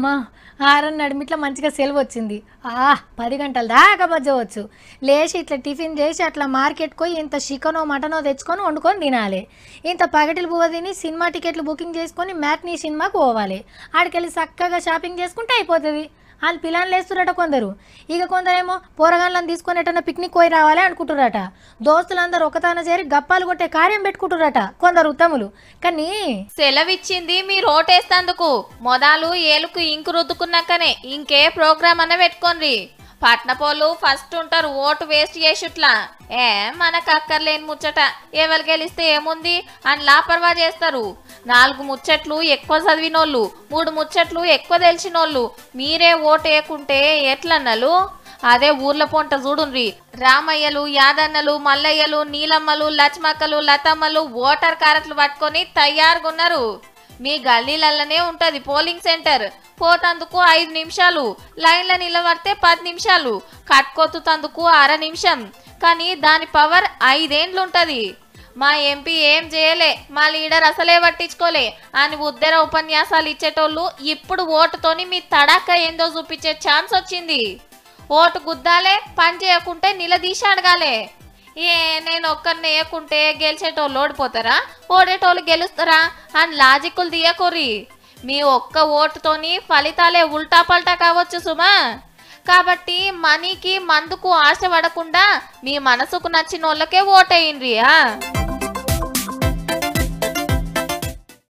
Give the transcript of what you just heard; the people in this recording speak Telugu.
అమ్మ ఆరని నడిమిట్లా మంచిగా సెలవు వచ్చింది. 10 గంటల దాకా బజ్జవచ్చు. లేచి ఇట్లా టిఫిన్ చేసి అట్లా మార్కెట్కి పోయి ఇంత చికెనో మటనో తెచ్చుకొని వండుకొని తినాలి. ఇంత పగటిలు పువ్వ తిని సినిమా టికెట్లు బుకింగ్ చేసుకొని మ్యాట్నీ సినిమాకు పోవాలి. ఆడికెళ్ళి చక్కగా షాపింగ్ చేసుకుంటే అయిపోతుంది. వాళ్ళు పిల్లలు వేస్తురట కొందరు. ఇక కొందరేమో పోరగాళ్ళని తీసుకొని ఎటన్నా పిక్నిక్ పోయి రావాలి అనుకుంటురట. దోస్తులందరూ ఒకతాన చేరి గప్పాలు కొట్టే కార్యం పెట్టుకుంటురట కొందరు ఉత్తములు. కానీ సెలవిచ్చింది మీరు ఓటేస్తందుకు. మొదలు ఏలుకు ఇంకు రుద్దుకున్నాకనే ఇంకే ప్రోగ్రామ్ అన్న పెట్టుకోండి. పట్నపోళ్ళు ఫస్ట్ ఉంటారు ఓటు వేస్ట్ చేసుట్లా. మనకు అక్కర్లేని ముచ్చట ఎవరు గెలిస్తే ఏముంది అని లాపర్వా చేస్తారు. 4 ముచ్చట్లు ఎక్కువ చదివినోళ్ళు, 3 ముచ్చట్లు ఎక్కువ తెలిసినోళ్ళు మీరే ఓటు వేయకుంటే ఎట్లన్నలు? అదే ఊర్ల పొంట చూడుండ్రి. రామయ్యలు, యాదన్నలు, మల్లయ్యలు, నీలమ్మలు, లక్ష్మక్కలు, లతమ్మలు ఓటర్ కార్డులు పట్టుకొని తయారుగున్నారు. మీ గల్లీలల్లనే ఉంటది పోలింగ్ సెంటర్. పోతందుకు 5 నిమిషాలు, లైన్ల నిలబడితే 10 నిమిషాలు, కట్కొత్తుతందుకు 1/2 నిమిషం. కానీ దాని పవర్ 5 ఏండ్లుంటది. మా ఎంపీ ఏం చేయలే, మా లీడర్ అసలే పట్టించుకోలే అని ఉద్దర ఉపన్యాసాలు ఇచ్చేటోళ్ళు ఇప్పుడు ఓటుతోని మీ తడాక ఏందో చూపించే ఛాన్స్ వచ్చింది. ఓటు గుద్దాలే, పని చేయకుంటే నిలదీసి అడగాలే. నేను ఒక్కరిని వేయకుంటే గెలిచేటోళ్ళు ఓడిపోతారా, ఓడేటోళ్ళు గెలుస్తారా అని లాజిక్కులు తీయకూరి. మీ ఒక్క ఓటుతోని ఫలితాలే ఉల్టా పల్టా కావచ్చు సుమా. కాబట్టి మనీకి మందుకు ఆశ పడకుండా మీ మనసుకు నచ్చిన వాళ్ళకే ఓటేయండి.